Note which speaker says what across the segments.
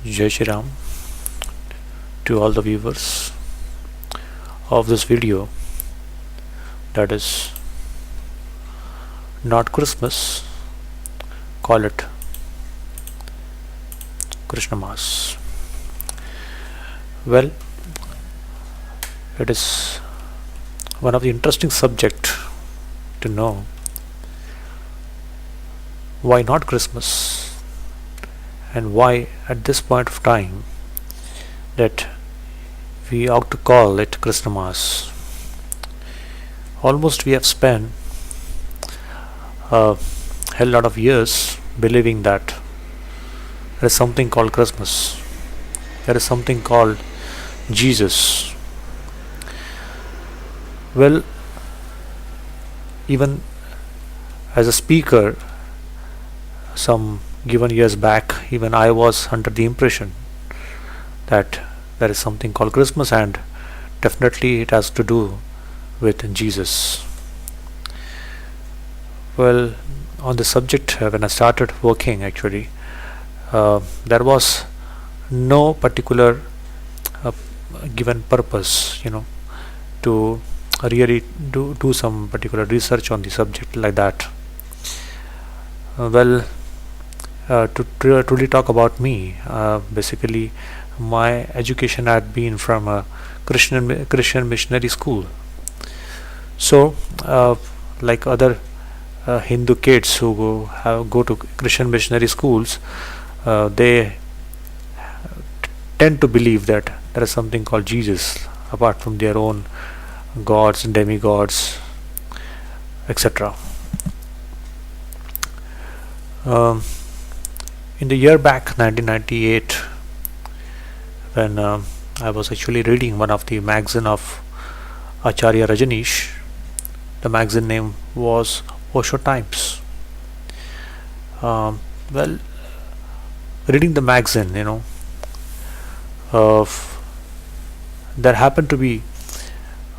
Speaker 1: Jai Shri Ram to all the viewers of this video, that is not Christmas, call it Krishna Mas. Well, it is one of the interesting subject to know why not Christmas and why at this point of time that we ought to call it Krishna Mas. Almost we have spent a hell lot of years believing that there is something called Christmas, there is something called Jesus. Well, even as a speaker some given years back, even I was under the impression that there is something called Christmas and definitely it has to do with Jesus. Well, on the subject, when I started working, actually, there was no particular uh, given purpose, to really do some particular research on the subject like that. To truly talk about me, basically my education had been from a Christian missionary school. So, like other Hindu kids who go to Christian missionary schools, they tend to believe that there is something called Jesus apart from their own gods and demigods, etc. In the year back 1998, when I was actually reading one of the magazine of Acharya Rajneesh, the magazine name was Osho Times. Well, reading the magazine, there happened to be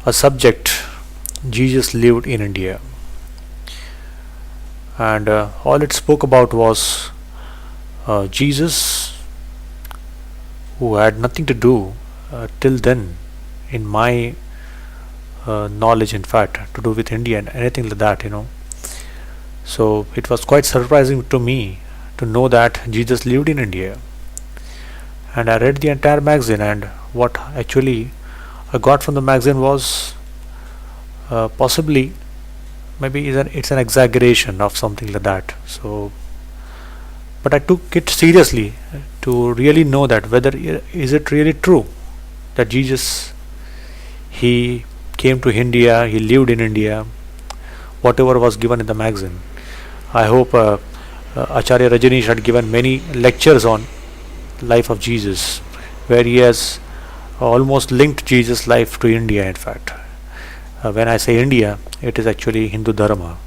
Speaker 1: a subject: Jesus lived in India, and all it spoke about was Jesus, who had nothing to do till then, in my knowledge, in fact, to do with India and anything like that. So it was quite surprising to me to know that Jesus lived in India. And I read the entire magazine, and what actually I got from the magazine was possibly maybe it's an exaggeration of something like that. So, but I took it seriously to really know that whether is it really true that Jesus, he came to India, he lived in India, whatever was given in the magazine. I hope Acharya Rajneesh had given many lectures on life of Jesus, where he has almost linked Jesus' life to India. In fact, when I say India, it is actually Hindu Dharma.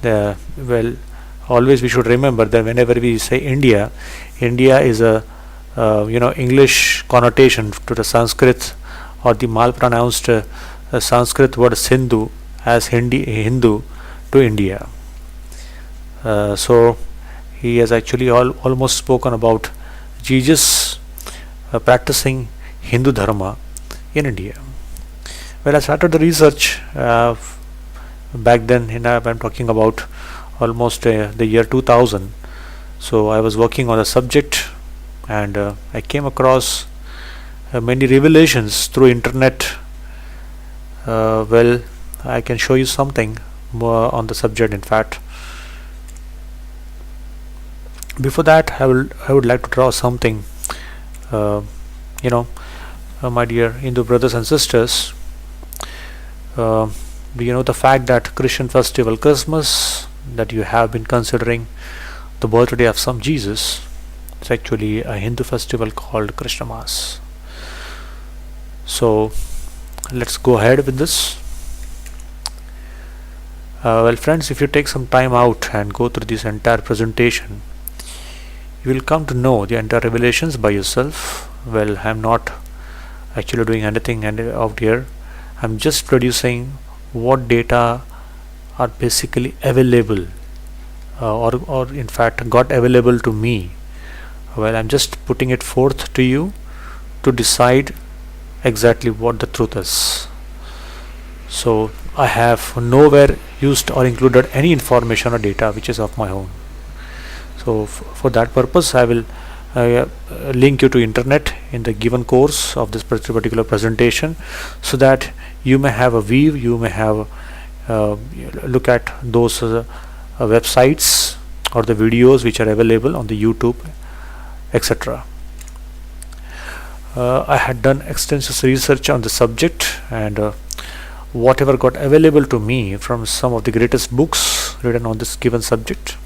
Speaker 1: Well, always we should remember that whenever we say India, India is a English connotation to the Sanskrit or the mal-pronounced Sanskrit word Sindhu as Hindu to India. So he has actually almost spoken about Jesus practicing Hindu Dharma in India. Well, I started the research back then. I'm talking about almost the year 2000. So I was working on a subject, and I came across many revelations through internet. Well, I can show you something more on the subject. In fact, before that, I would like to draw something. My dear Hindu brothers and sisters, do you know the fact that Christian festival Christmas, that you have been considering the birthday of some Jesus, it's actually a Hindu festival called Krishna Mas. So let's go ahead with this. Well, friends, if you take some time out and go through this entire presentation, you will come to know the entire revelations by yourself. Well, I'm not actually doing anything out here. I'm just producing what data are basically available or in fact got available to me Well, I'm just putting it forth to you to decide exactly what the truth is. So I have nowhere used or included any information or data which is of my own. So for that purpose, I will link you to internet in the given course of this particular presentation, so that you may have a view, you may have look at those websites or the videos which are available on the YouTube, etc. I had done extensive research on the subject, and whatever got available to me from some of the greatest books written on this given subject,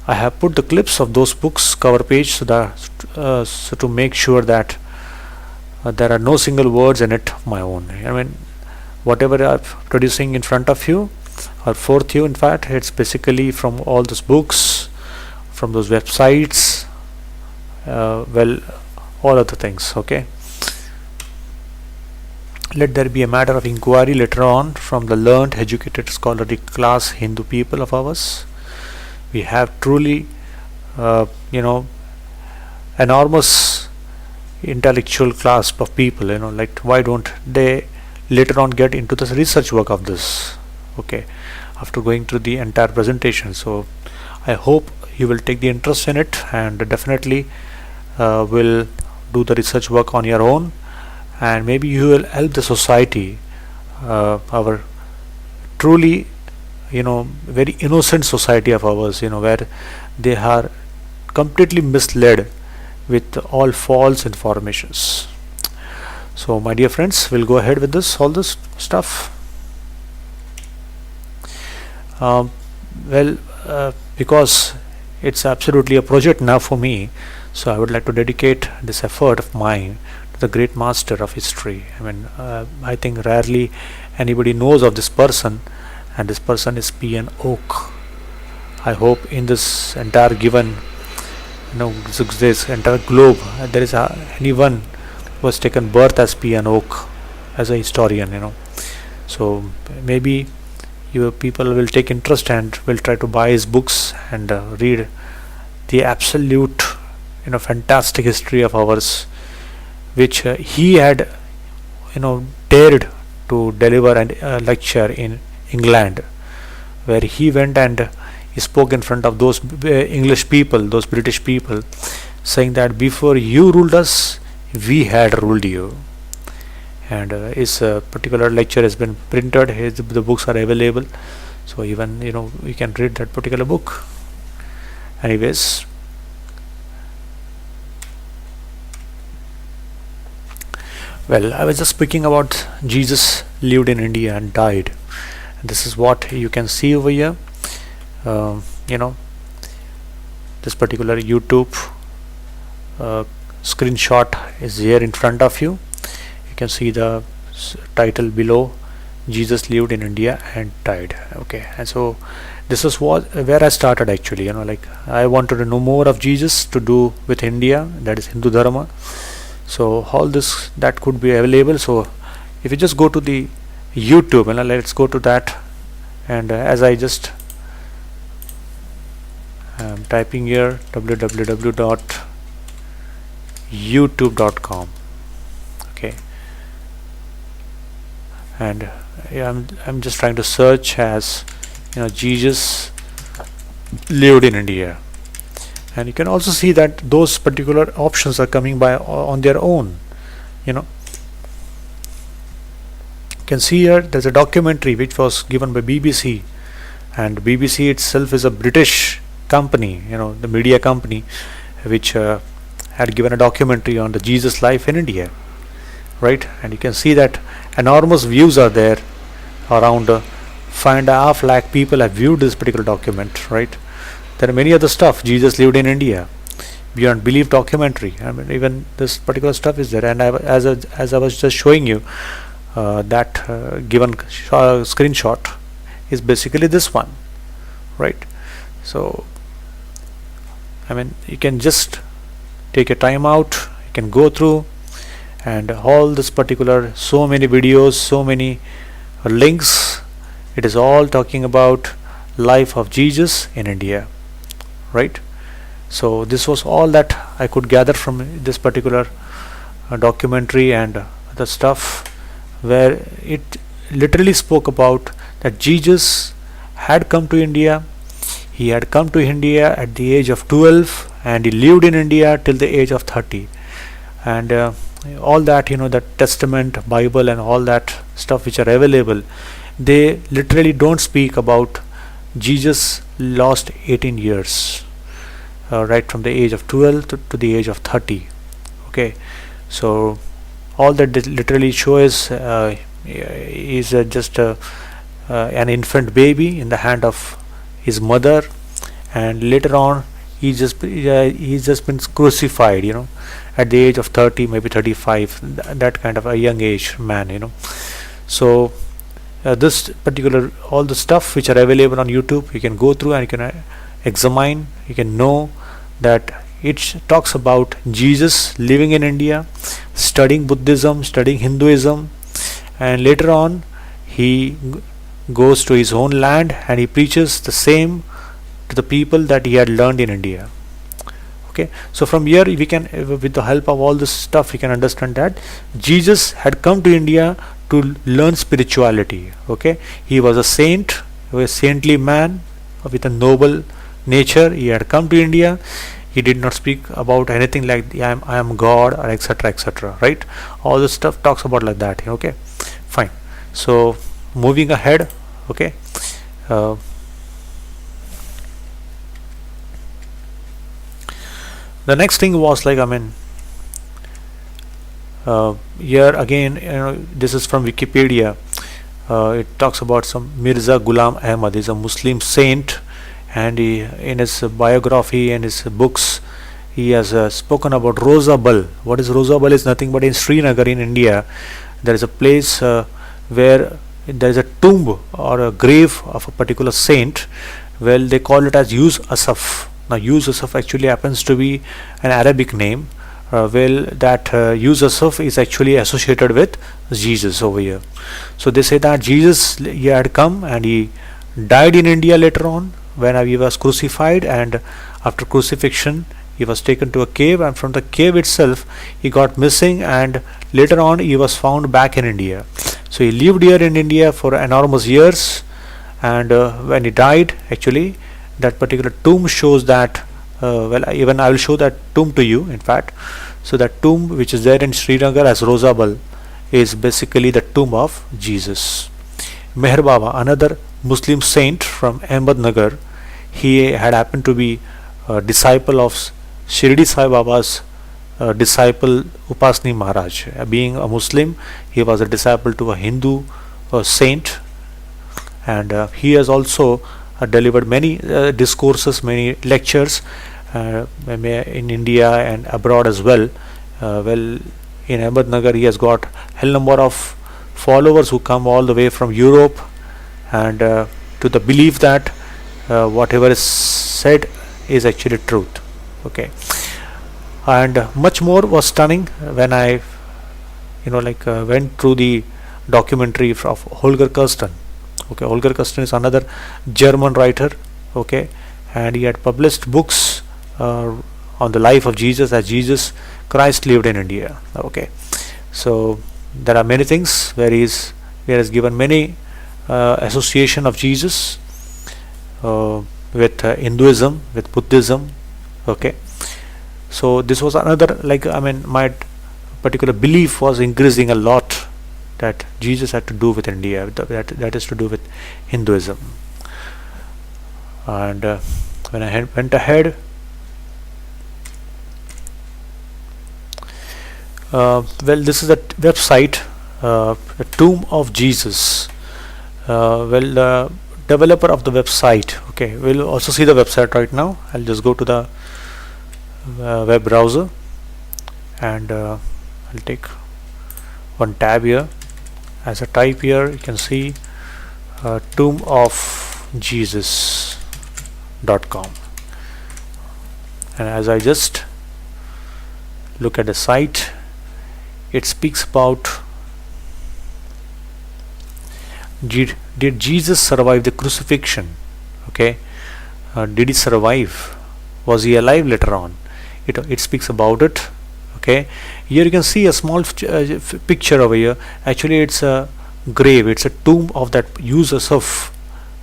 Speaker 1: I have put the clips of those books cover page, so that so to make sure that there are no single words in it my own. I mean, whatever I'm producing in front of you or for you, in fact, it's basically from all those books, from those websites, well, all other things. Okay, let there be a matter of inquiry later on from the learned, educated, scholarly class Hindu people of ours. We have truly enormous intellectual class of people, like, why don't they later on get into the research work of this, okay, after going through the entire presentation. So I hope you will take the interest in it, and definitely will do the research work on your own, and maybe you will help the society, our truly very innocent society of ours, where they are completely misled with all false informations. So my dear friends, we'll go ahead with all this stuff. Because it's absolutely a project now for me, so I would like to dedicate this effort of mine to the great master of history. I mean, I think rarely anybody knows of this person, and this person is P.N. Oak. I hope in this entire given, this entire globe, there is anyone who has taken birth as P.N. Oak, as a historian. So maybe your people will take interest and will try to buy his books and read the absolute, fantastic history of ours, which he had, dared to deliver a lecture in England, where he went and he spoke in front of those English people, those British people, saying that before you ruled us, we had ruled you. And his particular lecture has been printed. The books are available, so even we can read that particular book. Anyways, well, I was just speaking about Jesus lived in India and died. This is what you can see over here. This particular YouTube screenshot is here in front of you. You can see the title below: Jesus lived in India and died. Okay, and so this is where I started actually. Like, I wanted to know more of Jesus to do with India, that is Hindu Dharma. So all this that could be available. So if you just go to the YouTube, let's go to that, and as I just typing here www.youtube.com, okay, and I'm just trying to search as Jesus lived in India, and you can also see that those particular options are coming by on their own. You can see here there's a documentary which was given by BBC, and BBC itself is a British company, the media company, which had given a documentary on the Jesus life in India, right? And you can see that enormous views are there. Around 5.5 lakh people have viewed this particular document, right? There are many other stuff. Jesus lived in India, beyond belief documentary. I mean, even this particular stuff is there. And as I was just showing you, that given screenshot is basically this one, right? So I mean, you can just take a time out, you can go through, and all this particular, so many videos, so many links, it is all talking about life of Jesus in India, right? So this was all that I could gather from this particular documentary and the stuff, where it literally spoke about that Jesus had come to India. He had come to India at the age of 12 and he lived in India till the age of 30. And all that, the Testament, Bible, and all that stuff which are available, they literally don't speak about Jesus lost 18 years, right from the age of 12 to the age of 30. Okay, so all that literally shows is just an infant baby in the hand of his mother, and later on he's just been crucified, at the age of 30, maybe 35, that kind of a young age man. So this particular, all the stuff which are available on YouTube, you can go through and you can examine. You can know that it talks about Jesus living in India, studying Buddhism, studying Hinduism, and later on he goes to his own land and he preaches the same to the people that he had learned in India. Okay, so from here we can, with the help of all this stuff, we can understand that Jesus had come to India to learn spirituality. Okay, he was a saint, he was a saintly man with a noble nature. He had come to India. He did not speak about anything like I am God or etc etc, right? All this stuff talks about like that. Okay, fine. So moving ahead. Okay, the next thing was like, here again, this is from Wikipedia. It talks about some Mirza Ghulam Ahmad. He's a Muslim saint, and he, in his biography and his books, he has spoken about Roza Bal. What is Roza Bal? Is nothing but in Srinagar in India, there is a place where there is a tomb or a grave of a particular saint. Well, they call it as Yus Asaf. Now Yus Asaf actually happens to be an Arabic name. That Yus Asaf is actually associated with Jesus over here. So they say that Jesus, he had come and he died in India later on when he was crucified, and after crucifixion he was taken to a cave, and from the cave itself he got missing, and later on he was found back in India. So he lived here in India for enormous years, and when he died, actually that particular tomb shows that, even I will show that tomb to you, in fact. So that tomb which is there in Srinagar as Roza Bal is basically the tomb of Jesus. Meher Baba, another Muslim saint from Ahmednagar, he had happened to be a disciple of Shirdi Sai Baba's disciple Upasni Maharaj. Being a Muslim, he was a disciple to a Hindu saint, and he has also delivered many discourses, many lectures in India and abroad as well. In Ahmednagar he has got hell number of followers who come all the way from Europe, and to the belief that whatever is said is actually truth. Okay, and much more was stunning when I went through the documentary of Holger Kirsten. Okay, Holger Kirsten is another German writer. Okay, and he had published books on the life of Jesus, as Jesus Christ lived in India. Okay, so there are many things where he has given many association of Jesus with Hinduism, with Buddhism. Okay, so this was another, my particular belief was increasing a lot, that Jesus had to do with India, that is to do with Hinduism. And when I went ahead, this is a website, the Tomb of Jesus. The developer of the website, okay, we'll also see the website right now. I'll just go to the web browser, and I'll take one tab here. As I type here, you can see Tomb of Jesus.com, and as I just look at the site, it speaks about did Jesus survive the crucifixion? Okay, did he survive? Was he alive later on? It speaks about it. Okay, here you can see a small picture over here. Actually, it's a grave. It's a tomb of that Yusuf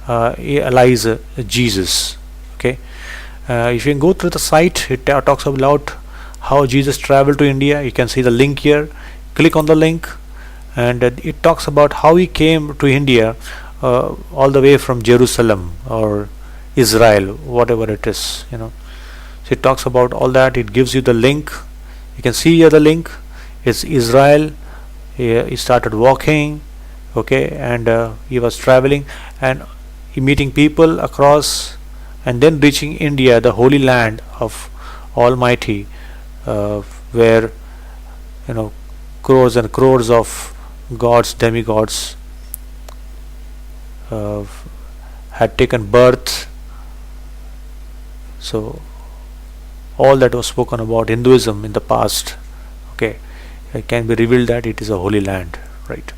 Speaker 1: Elias Jesus. Okay, if you can go through the site, it talks about how Jesus traveled to India. You can see the link here. Click on the link, and it talks about how he came to India, all the way from Jerusalem or Israel, whatever it is. So it talks about all that. It gives you the link. You can see here the link. It's Israel. He started walking. Okay, and he was traveling and he meeting people across, and then reaching India, the holy land of Almighty, where crores and crores of gods, demigods had taken birth. So all that was spoken about Hinduism in the past, okay, it can be revealed that it is a holy land, right?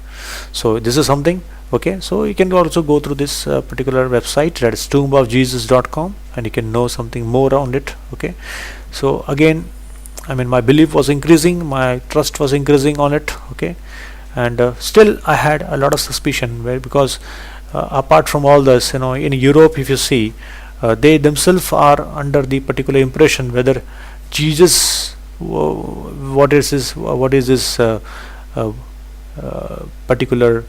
Speaker 1: So this is something. Okay, so you can also go through this particular website, that is tombofjesus.com, and you can know something more on it. Okay, so again, my belief was increasing, my trust was increasing on it. Okay, and still I had a lot of suspicion, because apart from all this, in Europe, if you see, they themselves are under the particular impression whether Jesus, what is this particular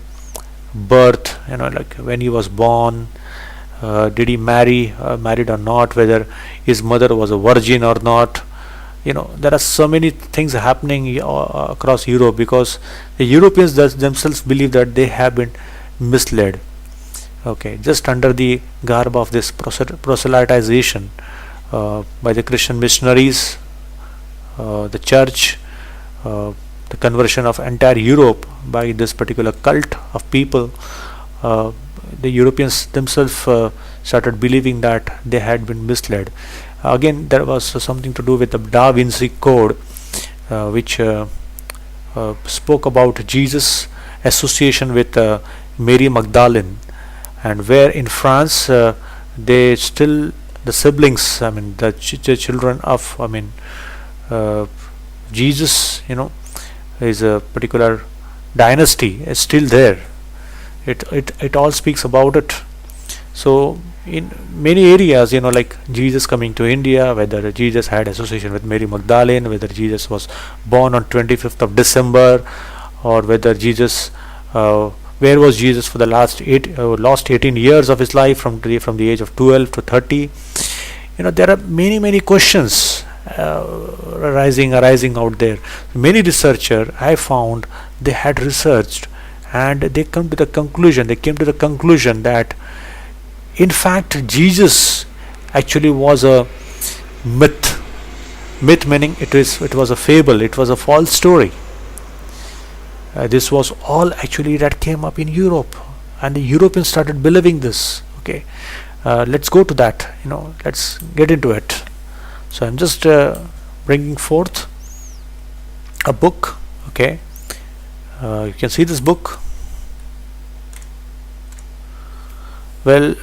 Speaker 1: birth, like when he was born, did he married or not, whether his mother was a virgin or not. There are so many things happening across Europe, because the Europeans themselves believe that they have been misled. Okay, just under the garb of this proselytization by the Christian missionaries, the church, the conversion of entire Europe by this particular cult of people, the Europeans themselves started believing that they had been misled. Again, there was something to do with the Da Vinci Code, which spoke about Jesus' association with Mary Magdalene, and where in France they still, the siblings, the children of Jesus, is a particular dynasty is still there. It all speaks about it. So in many areas, like Jesus coming to India, whether Jesus had association with Mary Magdalene, whether Jesus was born on 25th of December, or whether Jesus, where was Jesus for the last 18 years of his life, from the age of 12 to 30. There are many questions arising out there. Many researchers, I found, they had researched, and they came to the conclusion that in fact Jesus actually was a myth meaning it was a fable, it was a false story. This was all actually that came up in Europe, and the Europeans started believing this. Okay, let's go to that. Let's get into it. So I'm just bringing forth a book. Okay, you can see this book. Well,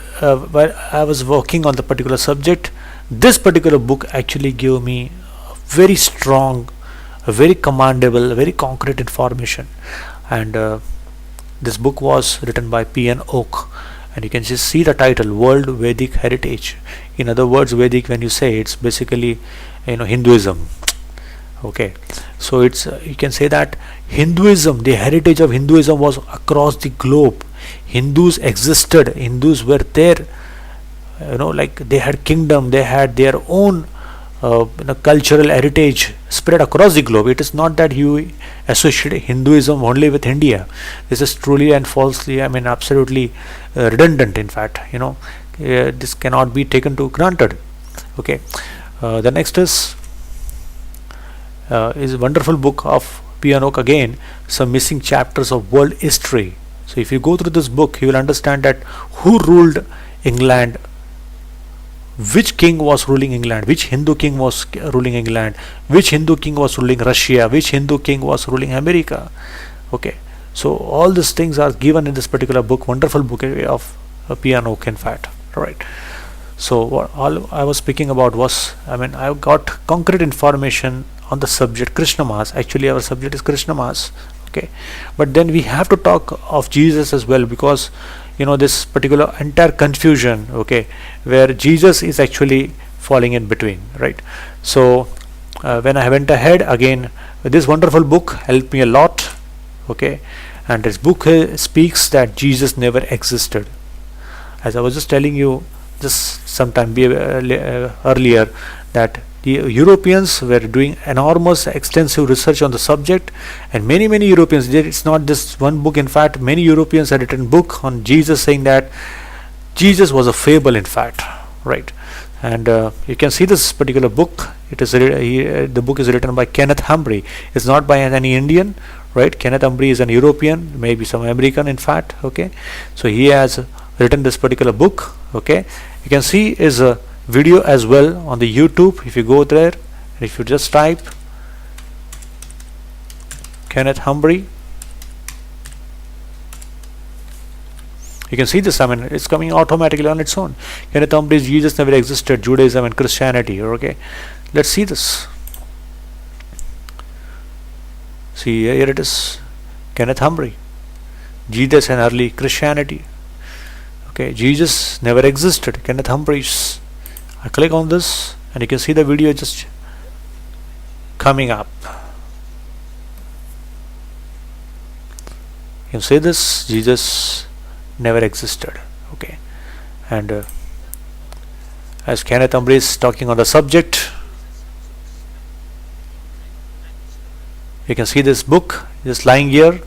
Speaker 1: while I was working on the particular subject, this particular book actually gave me a very strong, a very commendable, very concrete information. And this book was written by P.N. Oak, and you can just see the title, World Vedic Heritage. In other words, Vedic, when you say, it's basically Hinduism. Okay, so it's you can say that Hinduism, the heritage of Hinduism was across the globe. Hindus existed, Hindus were there, like they had kingdom, they had their own cultural heritage spread across the globe. It is not that you associate Hinduism only with India. This is truly and falsely, absolutely redundant. In fact, this cannot be taken to granted. Okay, the next is a wonderful book of P.N. Oak, again, some missing chapters of world history. So if you go through this book, you will understand that who ruled England, which king was ruling England, which Hindu king was ruling England, which Hindu king was ruling Russia, which Hindu king was ruling America. Okay, so all these things are given in this particular book, wonderful book of P.N. Oak, in fact. Right. So what all I was speaking about was, I mean, I got concrete information on the subject Krishna Mas. Actually, our subject is Krishna Mas. Okay, but then we have to talk of Jesus as well, because this particular entire confusion, okay, where Jesus is actually falling in between, right? So when I went ahead again, this wonderful book helped me a lot, okay, and this book speaks that Jesus never existed. As I was just telling you just sometime earlier, that the Europeans were doing enormous extensive research on the subject, and many Europeans, it's not this one book, in fact many Europeans had written book on Jesus saying that Jesus was a fable, in fact, right? And you can see this particular book. It is the book is written by Kenneth Humphrey. It's not by any Indian, right? Kenneth Humphrey is an European, maybe some American, in fact, okay. So he has written this particular book, okay. You can see is a video as well on the YouTube. If you go there and if you just type Kenneth Humphrey, you can see this. I mean, it's coming automatically on its own. Kenneth Humphrey's Jesus Never Existed, Judaism and Christianity. Okay, let's see this. See, here it is, Kenneth Humphrey, Jesus and Early Christianity. Okay, Jesus Never Existed, Kenneth Humphreys. I click on this and you can see the video just coming up. You can see this, Jesus never existed. Okay, and as Kenneth Humphrey is talking on the subject, you can see this book just lying here.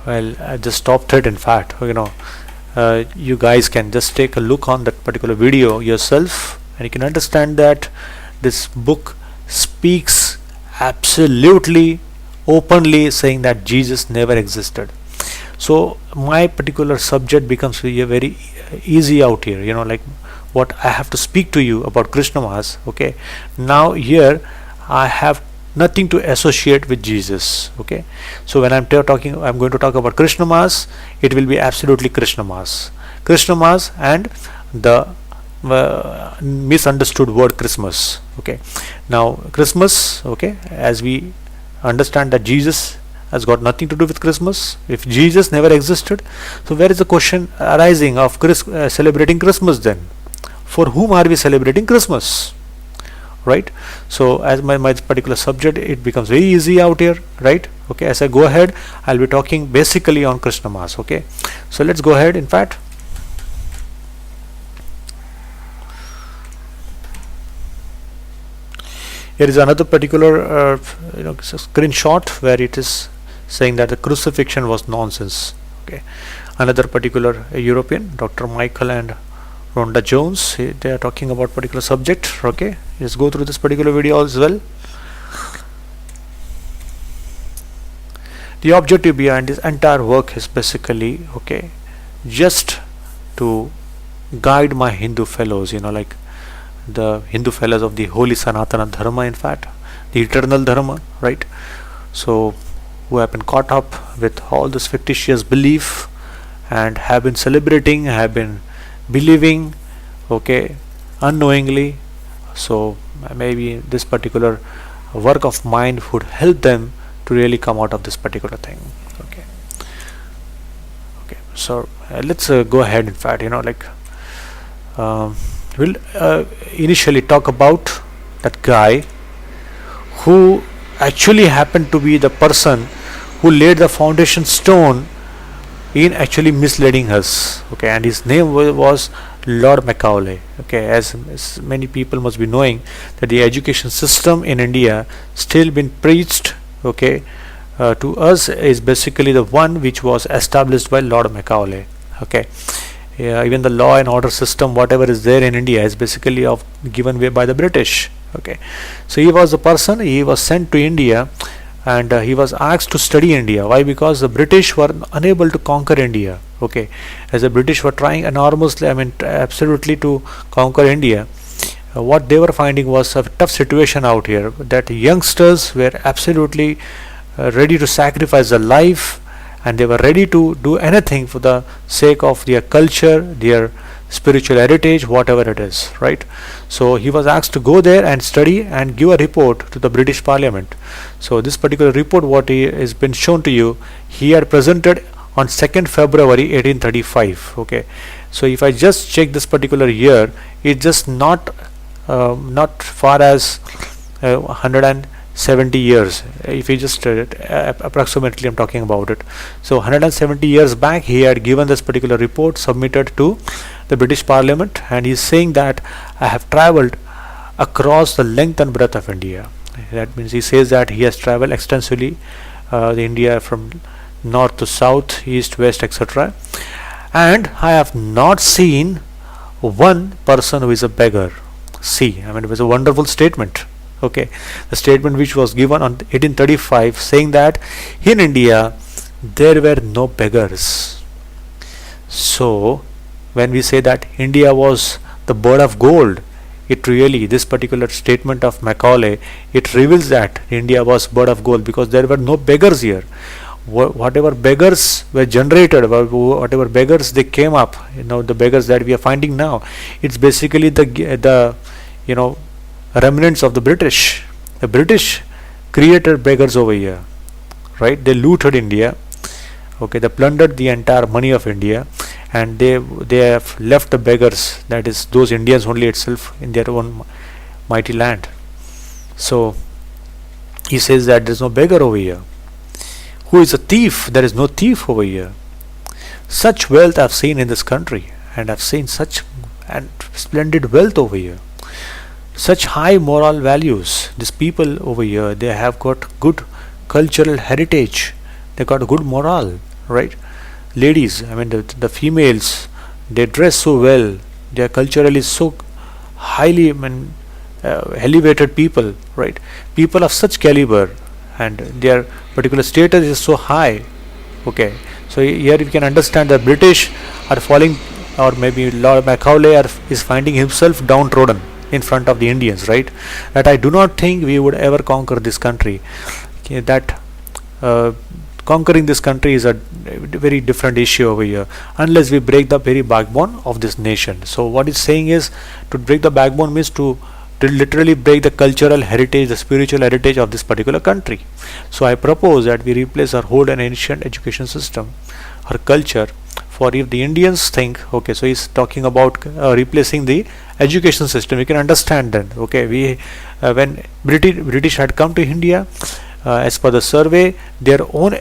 Speaker 1: Well, I just stopped it, in fact. You guys can just take a look on that particular video yourself and you can understand that this book speaks absolutely openly saying that Jesus never existed. So my particular subject becomes very easy out here, like what I have to speak to you about Krishna Mas. Okay, now here I have nothing to associate with Jesus. Okay, so when I'm going to talk about Krishna Mas, it will be absolutely Krishna Mas and the misunderstood word Christmas. Okay, now Christmas, okay, as we understand that Jesus has got nothing to do with Christmas. If Jesus never existed, so where is the question arising of celebrating Christmas then? For whom are we celebrating Christmas? Right? So as my particular subject, it becomes very easy out here, right? Okay, as I go ahead, I'll be talking basically on Krishna Mas. Okay, so let's go ahead. In fact, here is another particular screenshot where it is saying that the crucifixion was nonsense. Okay, another particular European, Dr. Michael and Rhonda Jones, they are talking about particular subject. Okay, let's go through this particular video as well. The objective behind this entire work is basically, okay, just to guide my Hindu fellows, like the Hindu fellows of the holy Sanatana Dharma, in fact the eternal Dharma, right? So who have been caught up with all this fictitious belief and have been celebrating, have been believing, okay, unknowingly. So maybe this particular work of mine would help them to really come out of this particular thing. Okay, so let's go ahead. In fact, we'll initially talk about that guy who actually happened to be the person who laid the foundation stone in actually misleading us. Okay, and his name was Lord Macaulay. Okay, as many people must be knowing that the education system in India still been preached, okay, to us is basically the one which was established by Lord Macaulay. Okay, even the law and order system, whatever is there in India, is basically given way by the British. Okay, so he was the person, he was sent to India, and he was asked to study India. Why? Because the British were unable to conquer India. Okay, as the British were trying enormously, I mean absolutely, to conquer India, what they were finding was a tough situation out here, that youngsters were absolutely ready to sacrifice their life, and they were ready to do anything for the sake of their culture, their spiritual heritage, whatever it is, right? So he was asked to go there and study and give a report to the British Parliament. So this particular report, what he has been shown to you, he had presented on 2nd February 1835. Okay, so if I just check this particular year, it's just not far as 170 years. If you just approximately I'm talking about it, so 170 years back he had given this particular report, submitted to the British Parliament, and he's saying that I have traveled across the length and breadth of India. That means he says that he has traveled extensively the India from north to south, east, west, etc. And I have not seen one person who is a beggar. See, I mean, it was a wonderful statement. Okay, the statement which was given on 1835, saying that in India there were no beggars. So when we say that India was the bird of gold, it really, this particular statement of Macaulay, it reveals that India was bird of gold, because there were no beggars here. Whatever beggars were generated, whatever beggars they came up, the beggars that we are finding now, it's basically the remnants of the British. The British created beggars over here, right? They looted India. Okay, they plundered the entire money of India, and they have left the beggars, that is those Indians only itself, in their own mighty land. So he says that there is no beggar over here. Who is a thief? There is no thief over here. Such wealth I've seen in this country, and I've seen such and splendid wealth over here, such high moral values. These people over here, they have got good cultural heritage, they got good moral, right? Ladies, I mean the females, they dress so well, they are culturally so highly, elevated people, right? People of such caliber, and their particular status is so high. Okay, so here we can understand that British are falling, or maybe Lord Macaulay is finding himself downtrodden in front of the Indians, right? That I do not think we would ever conquer this country. Okay, that conquering this country is a very different issue over here, unless we break the very backbone of this nation. So what it's saying is, to break the backbone means to literally break the cultural heritage, the spiritual heritage of this particular country. So I propose that we replace our whole and ancient education system, our culture. For if the Indians think, okay, so he's talking about replacing the education system, we can understand then. Okay, we when British had come to India, as per the survey, their own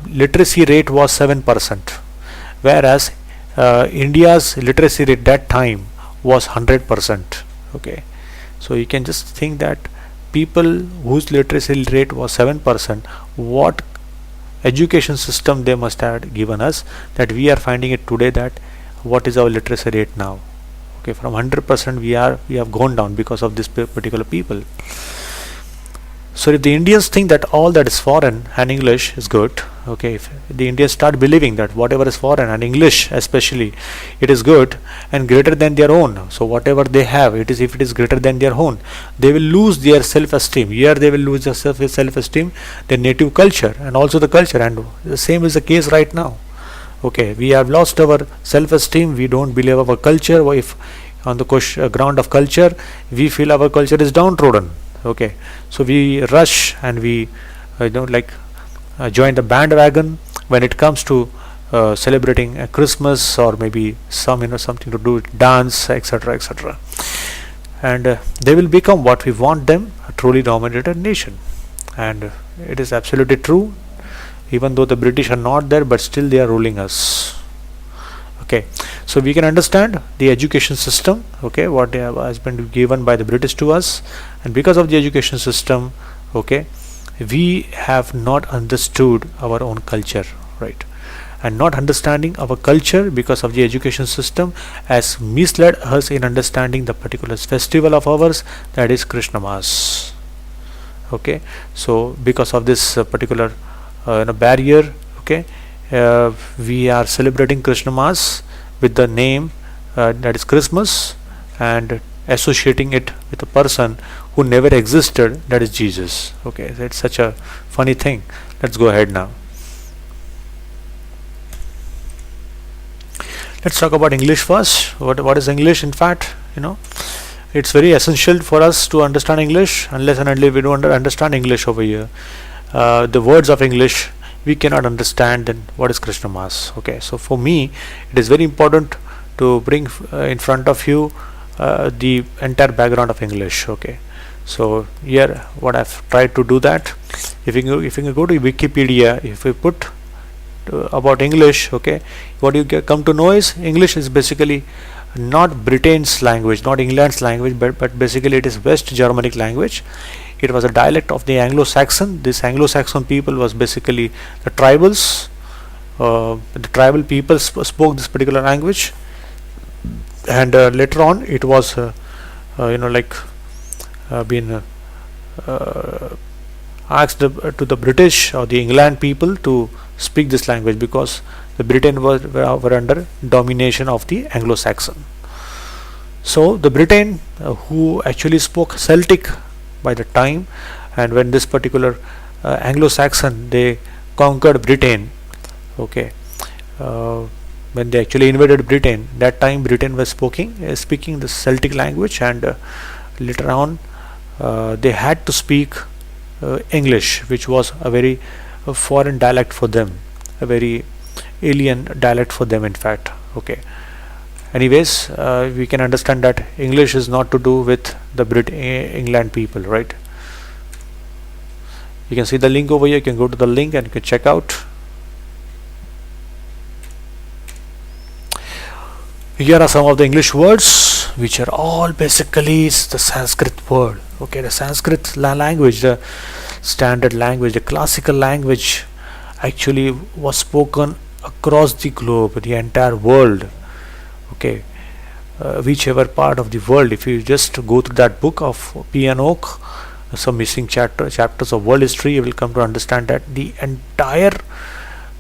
Speaker 1: literacy rate was 7%, whereas India's literacy rate that time was 100%. Okay, so you can just think that people whose literacy rate was 7%, what education system they must have given us, that we are finding it today that what is our literacy rate now. Okay, from 100% we have gone down because of this particular people. So if the Indians think that all that is foreign and English is good, okay, if the Indians start believing that whatever is foreign and English especially, it is good and greater than their own, so whatever they have, if it is greater than their own, they will lose their self-esteem. Here they will lose their self-esteem, their native culture, and also the culture, and the same is the case right now. Okay, we have lost our self-esteem, we don't believe our culture. If on the ground of culture we feel our culture is downtrodden, okay, so we rush and we join the bandwagon when it comes to celebrating Christmas, or maybe something to do with dance, etc., etc. And they will become what we want them, a truly dominated nation. And it is absolutely true, even though the British are not there, but still they are ruling us. Okay, so we can understand the education system, okay, what has been given by the British to us, and because of the education system, okay, we have not understood our own culture, right? and not understanding our culture because of the education system has misled us in understanding the particular festival of ours, that is Krishna Mas. Okay, so because of this particular barrier, okay, we are celebrating Krishna Mas with the name that is Christmas, and associating it with a person who never existed, that is Jesus. Okay, so it's such a funny thing. Let's go ahead now. Let's talk about English first. What is English? In fact, it's very essential for us to understand English. Unless and until we don't understand English over here, the words of English, we cannot understand then what is Krishna Mas. Okay, so for me it is very important to bring in front of you the entire background of English. Okay, so here what I've tried to do that, if you go to Wikipedia, if we put about English, okay, what you come to know is English is basically not Britain's language, not England's language, but basically it is West Germanic language. It was a dialect of the Anglo-Saxon. This Anglo-Saxon people was basically the tribals. The tribal people spoke this particular language, and later on it was been asked to the British or the England people to speak this language, because the Britain were under domination of the Anglo-Saxon. So the Britain who actually spoke Celtic by the time, and when this particular Anglo-Saxon, they conquered Britain, okay, when they actually invaded Britain, that time Britain was speaking the Celtic language, and later on they had to speak English, which was a very foreign dialect for them, a very alien dialect for them, in fact. Okay, anyways, we can understand that English is not to do with the England people, right? You can see the link over here. You can go to the link and you can check out. Here are some of the English words, which are all basically the Sanskrit word. Okay, the Sanskrit language, the standard language, the classical language, actually was spoken across the globe, the entire world. Okay, whichever part of the world, if you just go through that book of P. N. Oak, some missing chapters of world history, you will come to understand that the entire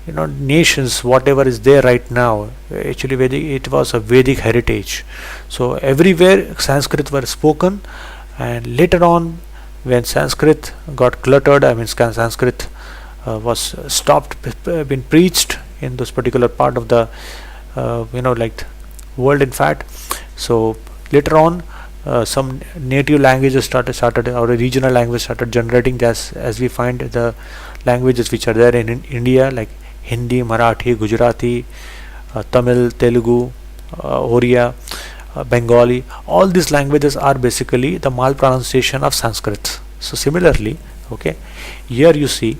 Speaker 1: nations, whatever is there right now, actually it was a Vedic heritage. So everywhere Sanskrit were spoken, and later on when Sanskrit got cluttered, I mean Sanskrit was stopped being preached in this particular part of the world, in fact. So later on some native languages started or a regional language started generating, as we find the languages which are there in India, like Hindi, Marathi, Gujarati, Tamil, Telugu, Oriya, Bengali. All these languages are basically the malpronunciation of Sanskrit. So similarly, okay, here you see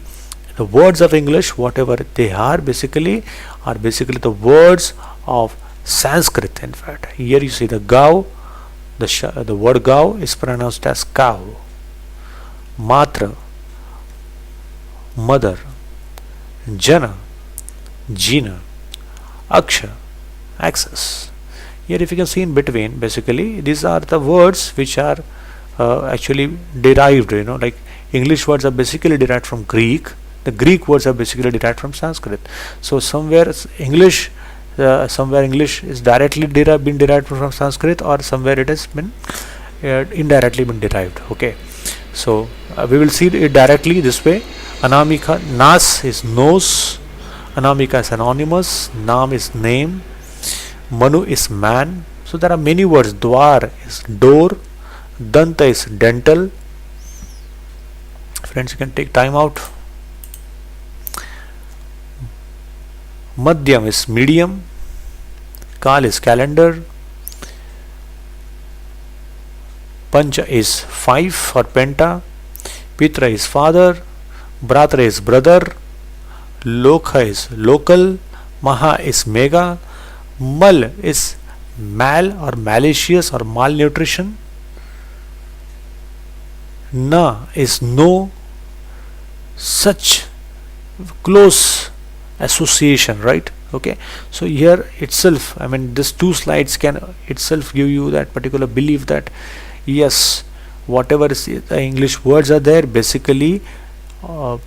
Speaker 1: the words of English, whatever they are basically the words of Sanskrit. In fact, here you see the gav, the word gav is pronounced as cow, matra, mother, jana, jina, aksha, access. Here if you can see in between, basically these are the words which are actually derived, like English words are basically derived from Greek, the Greek words are basically derived from Sanskrit. So somewhere English is directly been derived from Sanskrit, or somewhere it has been indirectly been derived. Okay, so we will see it directly this way. Anamika, nas is nose, Anamika is anonymous, Nam is name, Manu is man. So there are many words. Dwar is door, Danta is dental. Friends, you can take time out. Madhyam is medium, Kal is calendar, Pancha is 5 or penta, Pitra is father, Bratra is brother, Lokha is local, Maha is mega, Mal is mal or malicious or malnutrition, Na is no, such close association, right? Okay, so here itself, I mean, this two slides can itself give you that particular belief that yes, whatever is the English words are there, basically uh,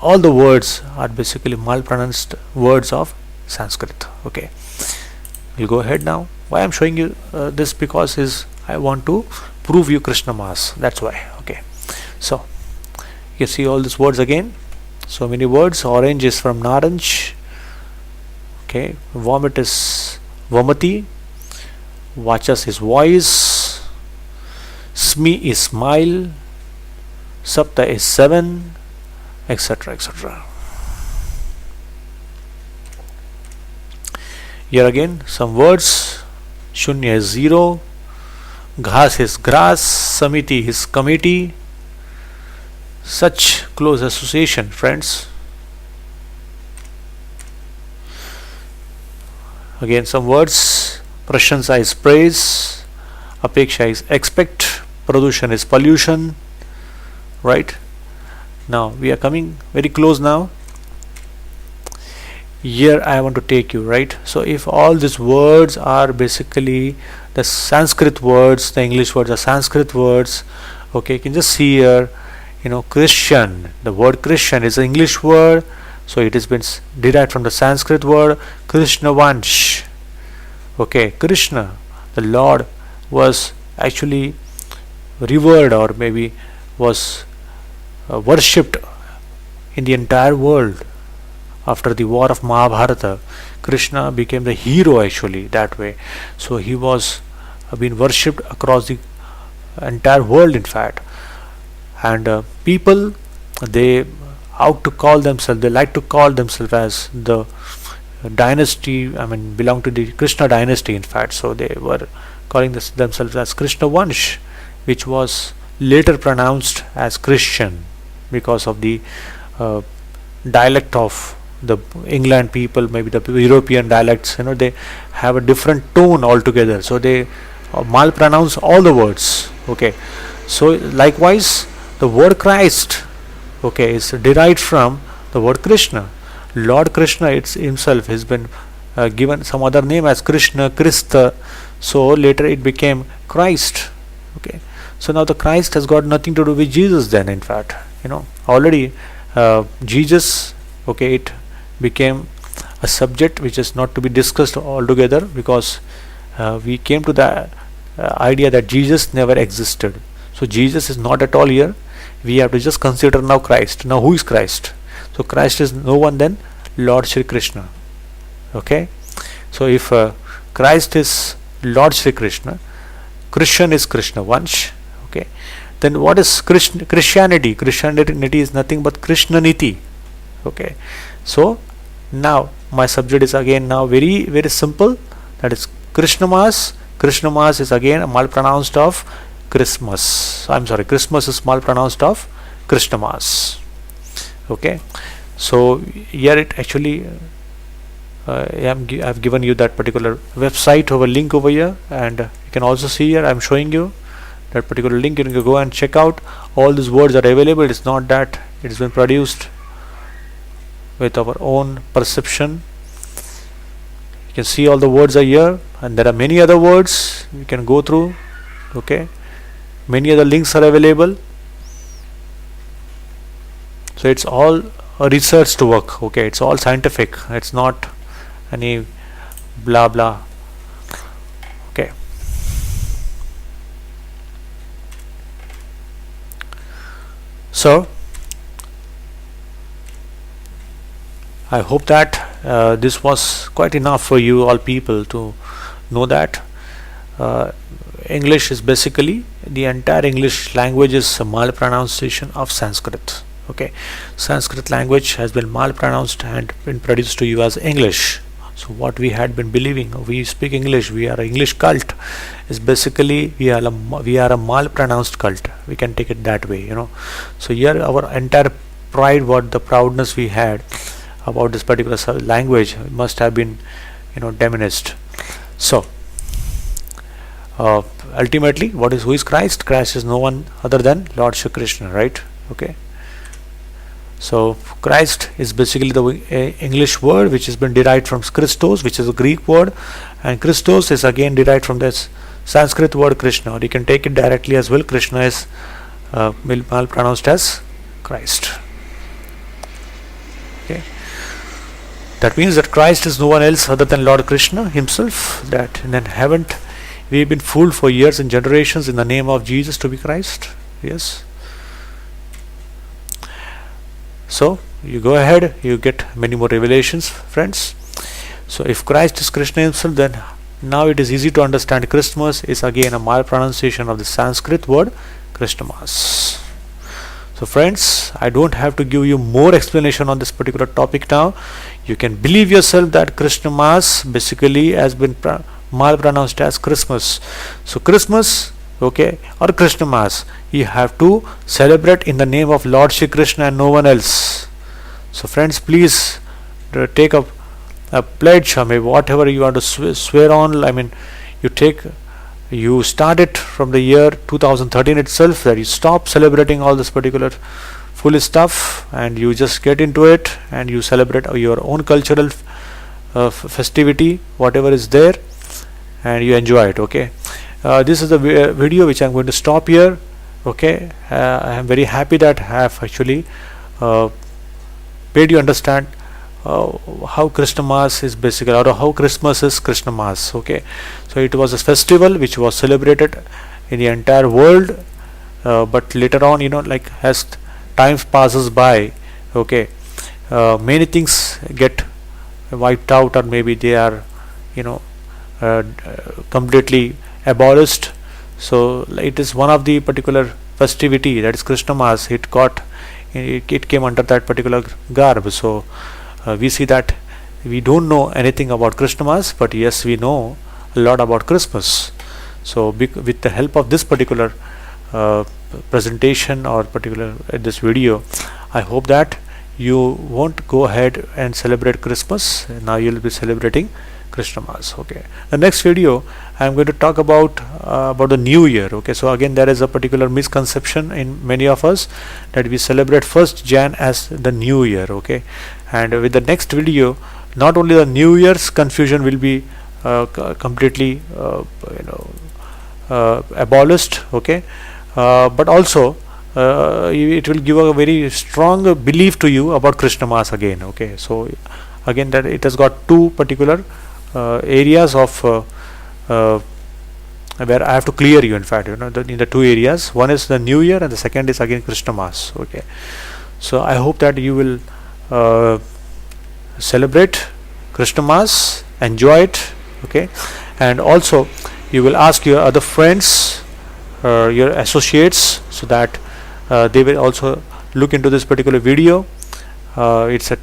Speaker 1: all the words are basically malpronounced words of Sanskrit. Okay, we'll go ahead now. Why I'm showing you this, because is I want to prove you Krishna Mass, that's why. Okay, so you see all these words again, so many words. Orange is from Naranj. Okay, vomit is Vomati. Vachas is voice. Sme is smile. Sapta is 7, etc., etc. Here again some words. Shunya is 0. Ghas is grass. Samiti is committee. Such close association, friends. Again some words. Prashansa is praise. Apeksha is expect. Pradushan is pollution. Right? Now we are coming very close now. Here I want to take you, right? So if all these words are basically the Sanskrit words, the English words are Sanskrit words. Okay, you can just see here, Christian. The word Christian is an English word, so it has been derived from the Sanskrit word Krishnavansh. Okay, Krishna, the Lord, was actually revered, or maybe was worshipped in the entire world. After the war of Mahabharata, Krishna became the hero actually that way. So he was being worshipped across the entire world, in fact. And people, they out to call themselves, they like to call themselves as the dynasty, I mean, belong to the Krishna dynasty, in fact. So they were calling themselves as Krishna Vansh, which was later pronounced as Christian because of the dialect of the England people, maybe the European dialects. They have a different tone altogether, so they malpronounce all the words. Okay, so likewise the word Christ, okay, is derived from the word Krishna. Lord Krishna himself has been given some other name as Krishna, Krista, so later it became Christ. Okay, so now the Christ has got nothing to do with Jesus then, in fact. Already Jesus, okay, it became a subject which is not to be discussed altogether, because we came to the idea that Jesus never existed. So Jesus is not at all here. We have to just consider now Christ. Now who is Christ? So Christ is no one than Lord Shri Krishna. Okay, so if Christ is Lord Shri Krishna, Christian is Krishna Vansh. Okay, then what is Christianity? Christianity is nothing but Krishnaniti. Okay, so now my subject is again now very very simple, that is Krishna Mass. Krishna Mass is again a malpronounced of Christmas. I'm sorry, Christmas is malpronounced of Krishna Mass. Okay, so here it actually I've given you that particular website over link over here, and you can also see here I'm showing you that particular link. You can go and check out. All these words are available. It's not that it has been produced with our own perception. You can see all the words are here, and there are many other words you can go through. Okay, many other links are available. So it's all a research to work. Okay, it's all scientific. It's not any blah blah. Okay, so I hope that this was quite enough for you all people to know that English is basically, the entire English language is a malpronunciation of Sanskrit. Okay, Sanskrit language has been malpronounced and been produced to you as English. So what we had been believing, we speak English, we are an English cult, is basically we are a malpronounced cult. We can take it that way. So here our entire pride, what the proudness we had about this particular language must have been diminished. So ultimately, who is Christ? Christ is no one other than Lord Shri Krishna, right? Okay, So Christ is basically the English word which has been derived from Christos, which is a Greek word, and Christos is again derived from this Sanskrit word Krishna, or you can take it directly as well. Krishna is pronounced as Christ. Okay, that means that Christ is no one else other than Lord Krishna himself. That, and then haven't we been fooled for years and generations in the name of Jesus to be Christ? Yes. So you go ahead, you get many more revelations, friends. So if Christ is Krishna himself, then now it is easy to understand Christmas is again a malpronunciation of the Sanskrit word Christmas. So friends, I don't have to give you more explanation on this particular topic now. You can believe yourself that Christmas basically has been malpronounced as Christmas. So Christmas, okay, or Christmas, you have to celebrate in the name of Lord Shri Krishna and no one else. So friends, please take a pledge, or maybe whatever you want to swear on. I mean, you start it from the year 2013 itself, that you stop celebrating all this particular foolish stuff and you just get into it and you celebrate your own cultural festivity, whatever is there, and you enjoy it. Okay, this is the video which I'm going to stop here. Okay, I am very happy that I have actually made you understand how Christmas is basically, or how Christmas is Christmas. Okay, so it was a festival which was celebrated in the entire world, but later on, like as time passes by, okay, many things get wiped out, or maybe they are completely abolished. So it is one of the particular festivity, that is Christmas. It came under that particular garb. So we see that we don't know anything about Christmas, but yes, we know a lot about Christmas. So with the help of this particular presentation or particular this video, I hope that you won't go ahead and celebrate Christmas. Now you'll be celebrating Christmas. Okay, the next video I am going to talk about the New Year. Okay, so again there is a particular misconception in many of us that we celebrate 1st Jan as the New Year. Okay, and with the next video, not only the New Year's confusion will be completely abolished. Okay, but also it will give a very strong belief to you about Christmas again. Okay, so again that it has got two particular areas of where I have to clear you. In fact, in the two areas, one is the New Year and the second is again Christmas. Okay, so I hope that you will celebrate Christmas, enjoy it. Okay, and also you will ask your other friends, your associates, so that they will also look into this particular video. It's a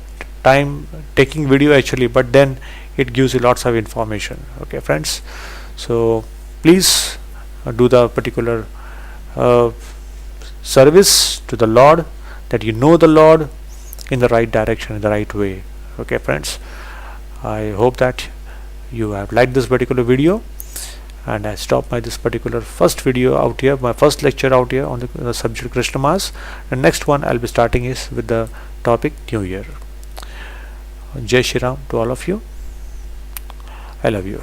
Speaker 1: time taking video actually, but then it gives you lots of information. Okay, friends, so please do the particular service to the Lord, that you know the Lord in the right direction, in the right way. Okay, friends, I hope that you have liked this particular video, and I stop my this particular first video out here, my first lecture out here on the subject Christmas. The next one I'll be starting is with the topic New Year. Jai Shri Ram to all of you. I love you.